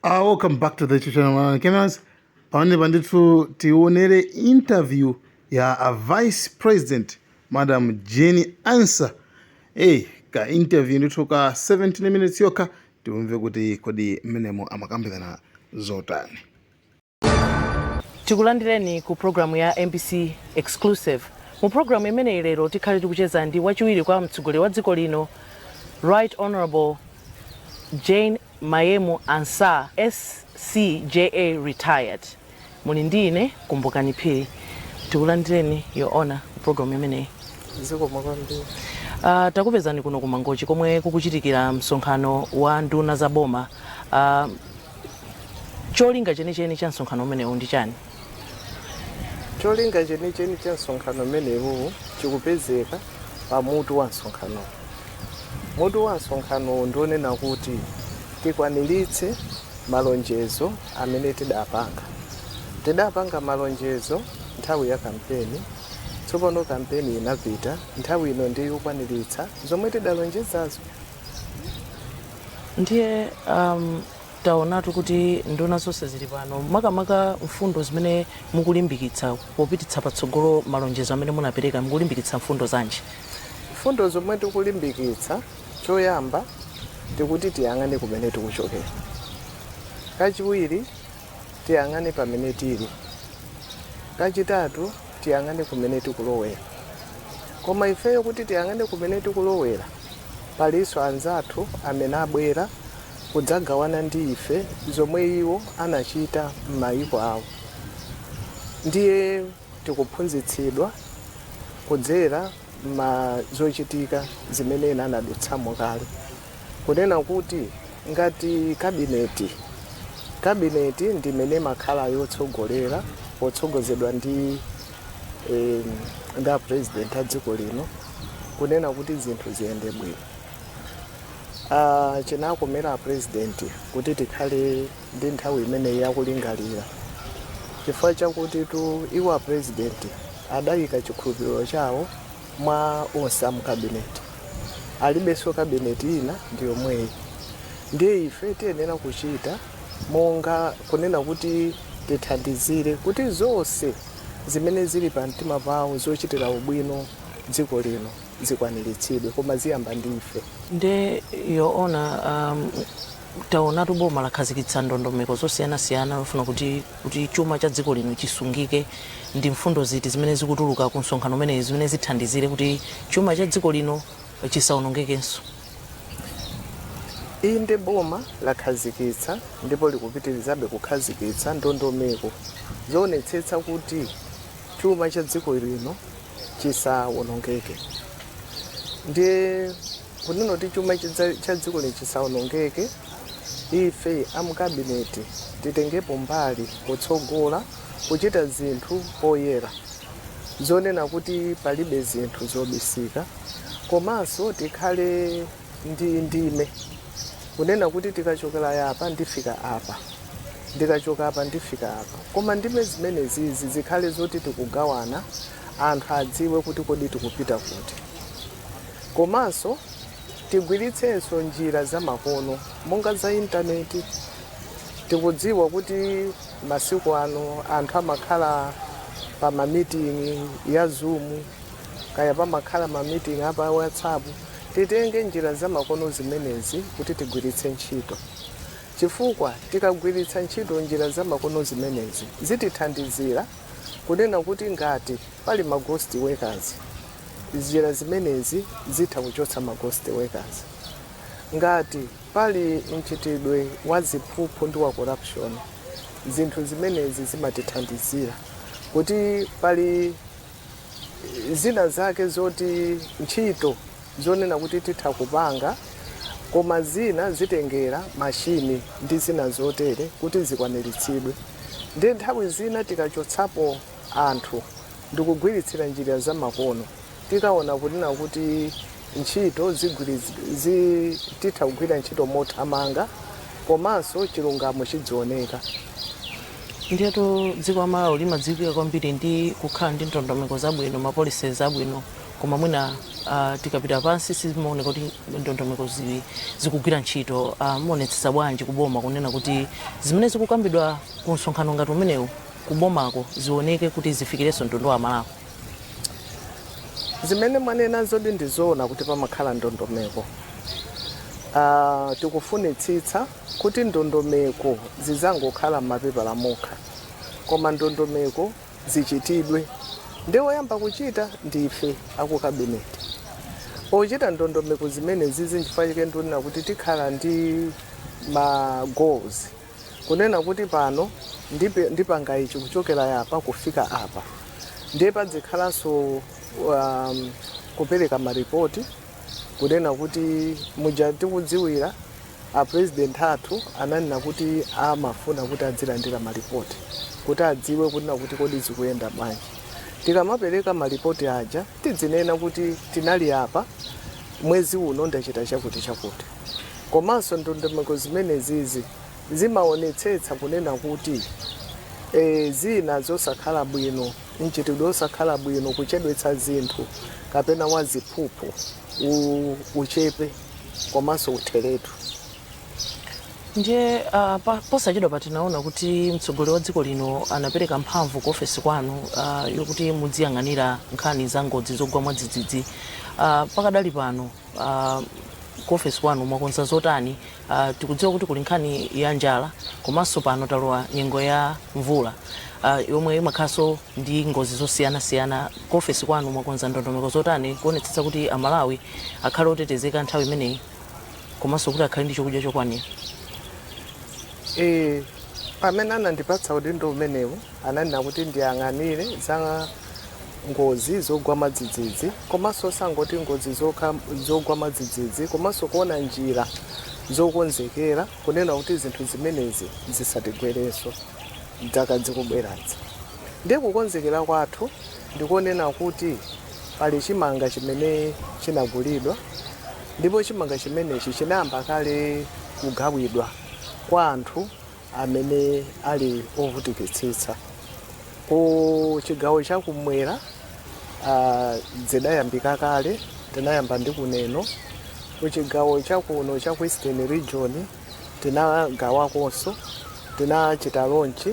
Welcome back to the channel. Cameras, pande bandithu tionere interview ya Vice President Madam Jenny Ansah. Ka interview nditoka 17 minutes yoka tiumve kuti kodi mmenemo amakambirana zotani. Tikulandireni ku programu ya MBC Exclusive. Mu programu imene lero tikhale tikucheza ndi wachiwiri kwa mtsogoleri wa dziko lino Right Honorable Jane Mayemu Ansah, SCJA retired. Muli ndine Kumbukani Phiri. Tikulandireni your honor program imene. Ziko makwambiri. Takupezani kuno kumangochi komwe kukuchitikira msonkhano wa nduna za boma. Cholinga chenicheni cha msonkhano umenewu ndi chani? Cholinga chenicheni cha msonkhano umenewu chikupezeka pa mutu wa msonkhano. Mutu wa msonkhano ndionena kuti tikwaniritse malonjezo amene tidapanga malonjezo nthawi ya kampeni. Tsopano kampeni inapita, nthawi ino ndi yokwaniritsa zomwe tidalonjezazo. Ndiye taonatu kuti nduna zonse zili pano makamaka mfundo zimene mukulimbikitsa popititsa patsogolo malonjezo amene munapereka, mukulimbikitsa mfundo zanji? Mfundo zomwe tikulimbikitsa choyamba tikuti tiyang'ane kumene tikuchokera. Kachiwiri tiyang'ane pamene tili. Kachitatu tiyang'ane kumene tikulowera. Koma ifeyo kuti tiyang'ane kumene tikulowera, palinso anzathu amene abwera kudzagawana ndi ife zomwe iwo anachita m'mayiko awo. Ndiye tikuphunzitsidwa kudzera zochitika zimene ena anadutsamo kale. Kunena kuti ngati kabineti ndimene makhala yotsogolera otsogozedwa ndi president a dziko lino, kunena kuti zinthu ziyende bwino. Chinakomera president kuti tikhale ndi nthawi imene yakulingalira. Chifukwa chakuti iwo president adayika chikhulupiriro chawo mwa onse mu kabineti. Alibenso kabineti ina ndi yomweyi. Ndiye ife tiyenera kuchita monga kunena kuti tithandizire kuti zonse zimene zili pa mtima pawo zochitira ubwino dziko lino zikwaniritsidwe, koma ziyamba ndi ife. Nde yoona taonatu boma lakhazikitsa ndondomeko zosiyanasiyana lofuna kuti chuma cha dziko lino chisungike. Ndi mfundo ziti zimene zikutuluka ku msonkhano umene zimene zithandizire kuti chuma cha dziko lino chisaonongekenso? Inde boma lakhazikitsa ndipo likupitirizabe kukhazikitsa ndondomeko zoonetsetsa kuti chuma cha dziko lino chisaonongeke. Ndiye kunena kuti chuma cha dziko lino chisaonongeke, ife amukabineti titengepo mbali kutsogola kuchita zinthu poyera, zonena kuti palibe zinthu zobisika, komanso tikhale ndi ndime kunena kuti tikachokera yapa ndifika apa, ndikachoka apa ndifika apa. Koma ndime zimene zikhale zoti tikugawana, anthu adziwe kuti kodi tikupita kuti. Komanso tigwiritsenso njira za makono monga za intaneti. Tikudziwa kuti masiku ano anthu amakhala pa mamiting ya Zoom, kaya pamakhala mamiting apa WhatsApp. Titenge njira za makono zimenezi kuti tigwiritse ntchito. Chifukwa tikagwiritsa ntchito njira za makono zimenezi zitithandizira kunena kuti ngati pali ma ghost workers, njira zimenezi zitha kuchotsa ma ghost workers. Ngati pali mchitidwe wa ziphuphu ndi wa corruption, zinthu zimenezi zimatithandizira kuti pali zina zake zoti ntchito zonena kuti titha kupanga, koma zina zitengera mashini ndi zina zotere kuti zikwaniritsidwe. Ndi nthawi zina tikachotsapo anthu ndikugwiritsira njira za makono, tikaona kunena kuti ntchito titha kugwira ntchito mothamanga, komanso chilungamo chidzioneka. Ndiyetu dziko la Malawi limadziwika kwambiri ndi kukhala ndi ndondomeko zabwino, mapolisi zabwino koma mwina tikapita pansi simaoneka kuti ndondomeko zikugwira ntchito. Muonetsetsa bwanji kuboma kunena kuti zimene zikukambidwa ku msonkhano ngati umenewu kubomako zioneke kuti zifikirenso mtundu wa Malawi? Zimene mwanena zodi ndizoona kuti pamakhala ndondomeko. Tikufunitsitsa kuti ndondomeko zizangokhala m'mapepala mokha, koma ndondomeko zichitidwe. Ndewoyamba kuchita ndife aku kabineti. Ochita ndondomeko zimene zizi ndifanike ndonena kuti tikhala ndi ma goals. Kunena kuti pano ndipanga ichi kuchokera yapa kufika apa. Ndiye padzikhalanso kupereka maripoti kunena kuti muja tikudziwira president athu ananena kuti amafuna kuti adzilandira maripoti kuti adziwe kunena kuti kodi zikuyenda bwanji. Tikamapereka maripoti aja tidzinena kuti tinali apa mwezi uno ndachita chakuti. Komanso ndondomeko zimene zizi zimaonetsetsa kunena kuti zina zosakhala bwino, mchitidwe osakhala bwino, kuchedwetsa zinthu kapena waziphuphu uchepe komanso utheretu. Ndiye posachedwa patinaona kuti mtsogoleri wa dziko lino anapereka mphamvu ku ofesi kwanu yokuti mudziyang'anira nkhani za ngozi zogwa mwadzidzidzi. Pakadali pano ku ofesi kwanu mwakonza zotani? Tikudziwa kuti kuli nkhani ya njala, komanso pano talowa nyengo ya mvula yomwe imakhalanso ndi ngozi zosiyanasiyana. Ku ofesi kwanu mwakonza ndondomeko zotani kuonetsetsa kuti Amalawi akhale otetezeka nthawi imeneyi, komanso kuti akhale ndi chakudya chokwanira? Pamene anandipatsa udindo umenewu ananena kuti ndiyang'anire za ngozi zogwa mwadzidzidzi, komanso sangoti ngozi zogwa mwadzidzidzi, komanso kuona njira zokonzekera kunena kuti zinthu zimenezi zisatigwerenso dzaka zikubweradza. Ndiye kukonzekera kwathu ndikonena kuti pali chimanga chimene chinagulidwa, ndipo chimanga chimenechi chinayamba kale kugawidwa kwa anthu amene ali ovutikitsitsa. Ku chigawo chakumwera zidayambika kale, tinayamba ndi kuneno. Ku chigawo chakuno cha Eastern Region tinagawakonso, tinachita launch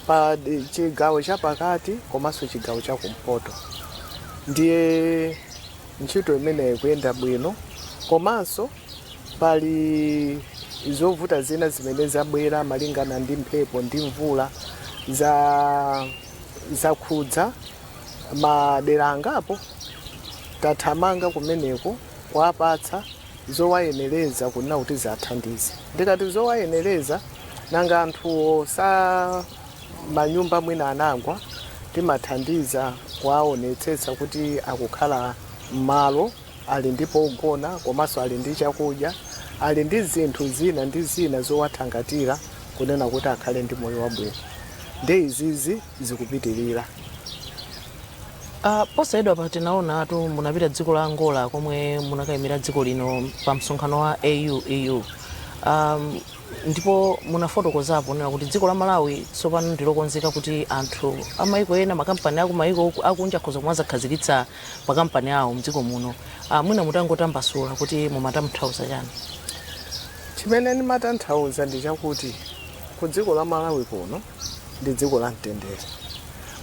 pa chigawo chapakati komanso chigawo chakumpoto. Ndiye ntchito imeneyi kuyenda bwino, komanso pali zovuta zina zimene zabwera malingana ndi mphepo ndi mvula zakhudza madera angapo. Tathamanga kumeneko kuwapatsa zowayenereza kunena kuti zathandize. Ndikati zowayenereza nanga anthuwo sa manyumba mwina anagwa, timathandiza kuwaonetsetsa kuti akukhala m'malo ali ndi pogona, komanso ali ndi chakudya, ali ndi zinthu zina ndi zina zowathangatira kunena kuti akhale ndi moyo wabwino. Ndi izizi zikupitirira. Posachedwa patinaona atu munapita dziko la Angola komwe munakayimira dziko lino pa msonkhano wa AU. Ndipo munafotokozapo nena kuti dziko la Malawi tsopano ndilokonzeka kuti anthu amayiko ena, makampani aku mayiko akunja akhoza kumazakhazikitsa makampani awo mdziko muno. Mwina mutangotambasula kuti mumatanthauza chani? Chimene ndimatanthauza ndi chakuti ku dziko la Malawi kuno ndi dziko la mtendere.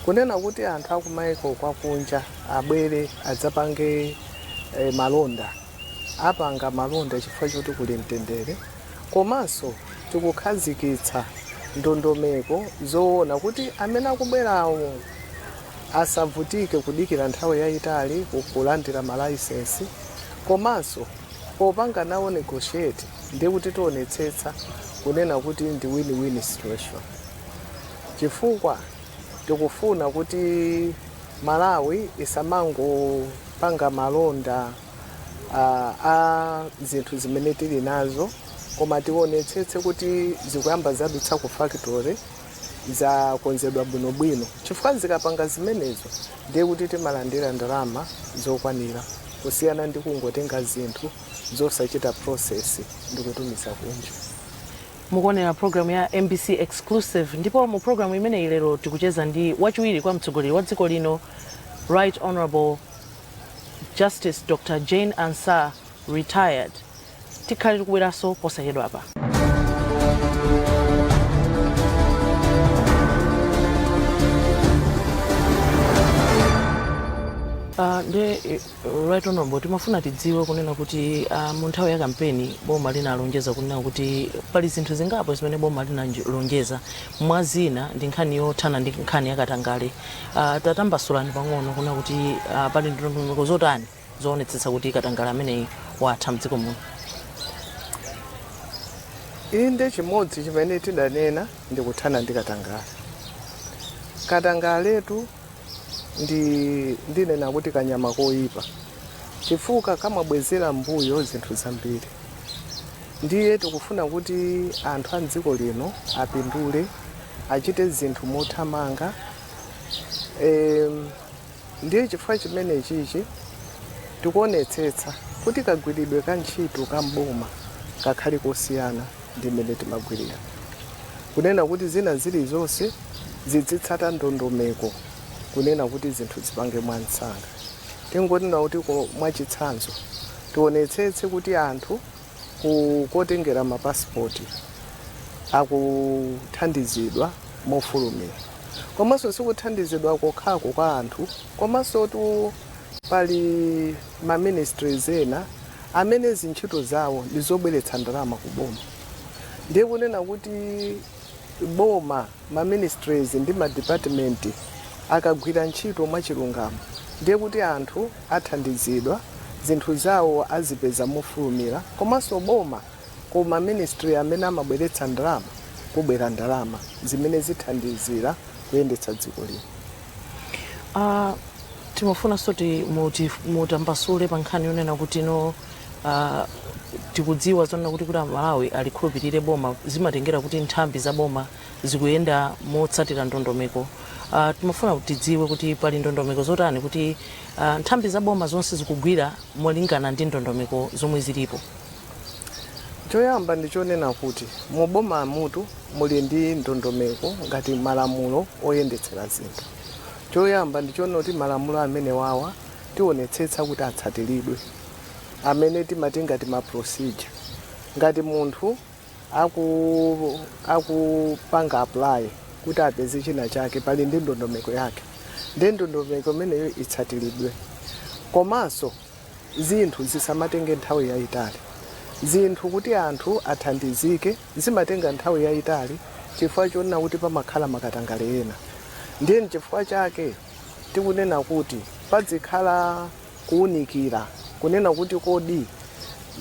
Kunena kuti anthu akumayiko kwakunja abwere adzapange malonda, apanga malonda chifukwa choti kuli mtendere. Komanso tikukhazikitsa ndondomeko zoona kuti amene akubwerawo asavutike kudikira nthawi yayitali kulandira malaisensi. Komanso popanga nawo negotiate ndiye kuti tionetsetsa kunena kuti ndi win-win situation. Chifukwa tikufuna kuti Malawi isamangopanga malonda a zinthu zimene tili nazo, koma tionetsetse kuti zikuyamba zadutsa ku factory zakonzedwa bwinobwino. Chifukwa zikapanga zimenezo ndiye kuti timalandira ndalama zokwanira, kusiyana ndi kungotenga zinthu zosachita process ndi kutumiza kunja. Mukuonera program ya MBC Exclusive, ndipo mu program imeneyi lero tikucheza ndi wachiwiri kwa mtsogoleri wa dziko lino, Right Honorable Justice Dr. Jane Ansah retired. Tikhale tikubweranso posachedwa apa. Right honorable, timafuna tidziwe kunena kuti mu nthawi ya kampeni boma linalonjeza kunena kuti pali zinthu zingapo zimene boma linalonjeza, mwa zina ndi nkhani yothana ndi nkhani yakatangale. Tatambasulani pang'ono kunena kuti pali ndondomeko zotani zoonetsetsa kuti katangale ameneyi watha mdziko muno. Inde chimodzi chimene tidanena ndi kuthana ndi katangale. Katangaletu ndinena kuti kanyama koyipa chifukwa kamabwezera mbuyo zinthu zambiri. Ndiye tikufuna kuti anthu a dziko lino apindule, achite zinthu mothamanga. Ndiye chifukwa chimene chichi tikuonetsetsa kuti kagwiridwe ka ntchito ka mboma kakhale kosiyana ndi mmene timagwirira, kunena kuti zina zilizonse zizitsata ndondomeko, kunena kuti zinthu zipange mwansanga. Tingonena kuti mwachitsanzo tionetsetse kuti anthu kotengera mapasipoti akuthandizidwa mofulumira, komanso sikuthandizidwa kokhako kwa anthu, komanso tu pali ma-ministries ena amene zintchito zawo ndizobweretsa ndalama ku boma. Ndiye kunena kuti boma, ma-ministries ndi ma-department akagwira ntchito mwachilungamo, ndiye kuti anthu athandizidwa, zinthu zawo azipeza mofulumira, komanso boma ku ma-ministry amene amabweretsa ndalama kubwera ndalama zimene zithandizira kuyendetsa dziko lino. Timafuna soti mutambasule pa nkhani yonena kuti tikudziwa zonena kuti Malawi alikhulupirire boma, zimatengera kuti nthambi za boma zikuyenda motsatira ndondomeko. Timafuna kuti tidziwe kuti pali ndondomeko zotani kuti nthambi za boma zonse zikugwira molingana ndi ndondomeko zomwe zilipo. Choyamba ndichonena kuti mu boma mutu muli ndi ndondomeko ngati malamulo oyendetsera zinthu. Choyamba ndichonena kuti malamulo amene wawa tionetsetsa kuti atsatiridwe, amene timati ngati ma procedure. Ngati munthu akupanga apply kuti apeze china chake, pali ndi ndondomeko yake, ndi ndondomeko imeneyo itsatiridwe. Komanso zinthu zisamatenge nthawi yayitali. Zinthu kuti anthu athandizike zimatenga nthawi yayitali chifukwa chonena kuti pamakhala makatangale ena. Ndiye chifukwa chake tikunena kuti padzikhala kuunikira, kunena kuti kodi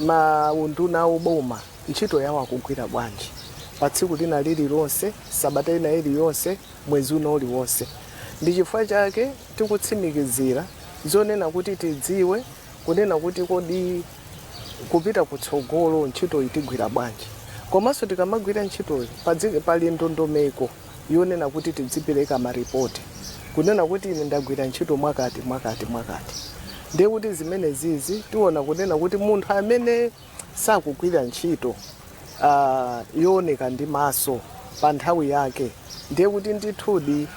maunduna oboma ntchito yawo akugwira bwanji pa tsiku lina lililonse, sabata ina iliyonse, mwezi uno uliwonse. Ndi chifukwa chake tikutsimikizira zonena kuti tidziwe kunena kuti kodi kupita kutsogolo ntchito itigwira bwanji. Komanso tikamagwira ntchito pali ndondomeko yonena kuti tidzipereka maripoti, kunena kuti ine ndagwira ntchito mwakati. Ndiye kuti zimene zizi tiona kunena kuti munthu amene sakugwira ntchito yooneka ndi maso pa nthawi yake, ndiye kuti ndithudi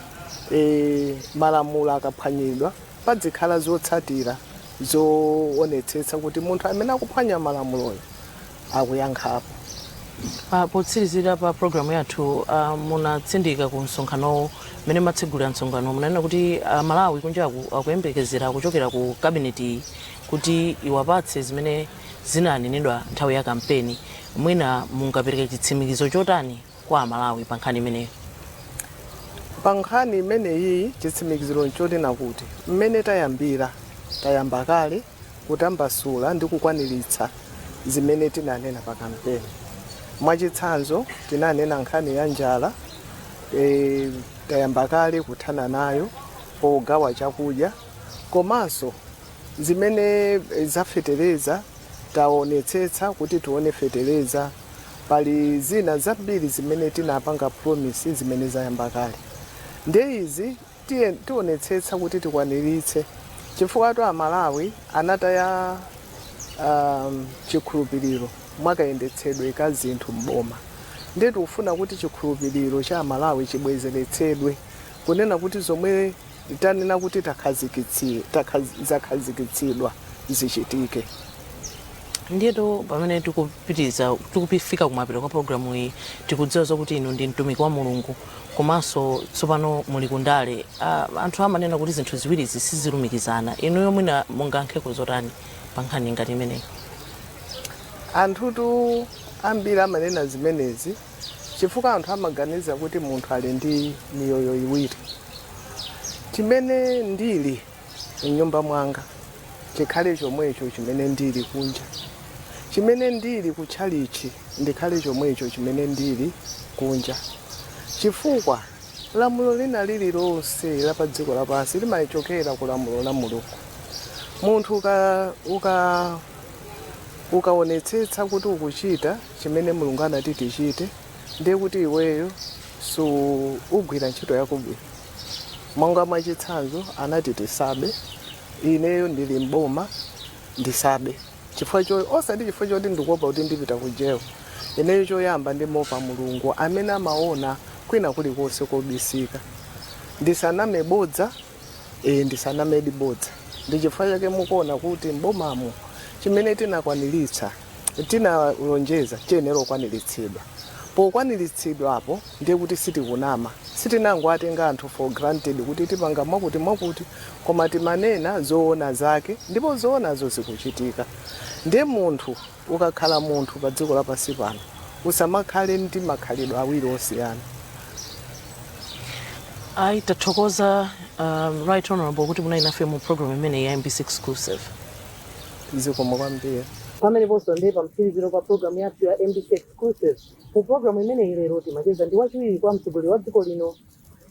malamulo akaphwanyidwa padzikhala zotsatira zoonetsetsa kuti munthu amene akuphwanya malamuloyo akuyankhapo. Potsirizira pa programu yathu munatsindika ku msonkhano mmene matsegulira msonkhano munanena kuti Malawi kunjaku akuyembekezera kuchokera ku kabineti kuti iwapatse zimene zinanenedwa nthawi ya kampeni. Mwina mungapereke chitsimikizo chotani kwa Malawi pa nkhani imeneyo? Pa nkhani imeneyi chitsimikiziro nchonena kuti mmene tayamba kale kutambasula ndi kukwaniritsa zimene tinanena pa kampeni. Mwachitsanzo tinanena nkhani ya njala, tayamba kale kuthana nayo pogawa chakudya, komanso zimene zafetereza taonetsetsa kuti tione fetereza. Pali zina zambiri zimene tinapanga promise zimene zayamba kale. Ndiye izi tionetsetsa kuti tikwaniritse chifukwa tu Malawi anataya chikhulupiriro mwakayendetsedwe ka zinthu mboma. Ndiye tikufuna kuti chikhulupiriro cha Malawi chibwezeretsedwe, kunena kuti zomwe tanena kuti zakhazikitsidwa zichitike. Ndiyetu pamene tikufika kumapeto kwa programu iyi tikudziwa zokuti inu ndi mtumiki wa Mulungu komanso tsopano muli kundale. Anthu amanena kuti zinthu ziwiri sizilumikizana. Inu yomwe mungankhe zotani pa nkhani ngati imeneyi? Anthutu ambiri amanena zimenezi chifukwa anthu amaganiza kuti munthu ali ndi miyoyo iwiri. Chimene ndili m'nyumba mwanga chikhale chomwecho chimene ndili kunja. Chimene ndili kutchalichi ndikhale chomwecho chimene ndili kunja. Chifukwa lamulo lina lililonse la pa dziko lapansi limachokera ku lamulo la Mulungu. Munthu ukaonetsetsa kuti ukuchita chimene Mulungu anati tichite, ndiye kuti iweyo ugwira ntchito yako bwino. Monga mwachitsanzo anati tisabe, ineyo ndili mboma ndisabe. Osati chifukwa choti ndikuopa kuti ndipita kujewo. Ineyo choyamba ndimopa Mulungu amene amaona kwina kulikonse kobisika. Ndisaname bodza, ndisanamedi bodza. Ndi chifukwa chake mukuona kuti mbomamo chimene tinakwaniritsa, tinalonjeza chiyenera kukwaniritsidwa. Pokwaniritsidwa apo ndiye kuti sitikunama. Sitinangoatenga anthu for granted kuti tipanga mwakuti koma timanena zoona zake ndipo zoonazo zikuchitika. Ndiye munthu ukakhala munthu pa dziko lapansi pano usamakhale ndi makhalidwe awiri osiyana. Tathokoza Right Honorable kuti munali nafe mu program imene ya MBC Exclusive. Zikomo kwambiri. Pamene ponso ndi pa mtsiriziro pa program yathu ya MBC Exclusive. Mu program imene lero timacheza ndi wachiwiri kwa mtsogoleri wa dziko lino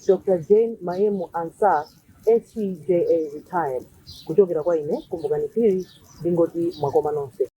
Dr. Jane Mayemu Ansah, SCJA retired. Kuchokera kwa ine Kumbukani Phiri ndingoti mwakoma nonse.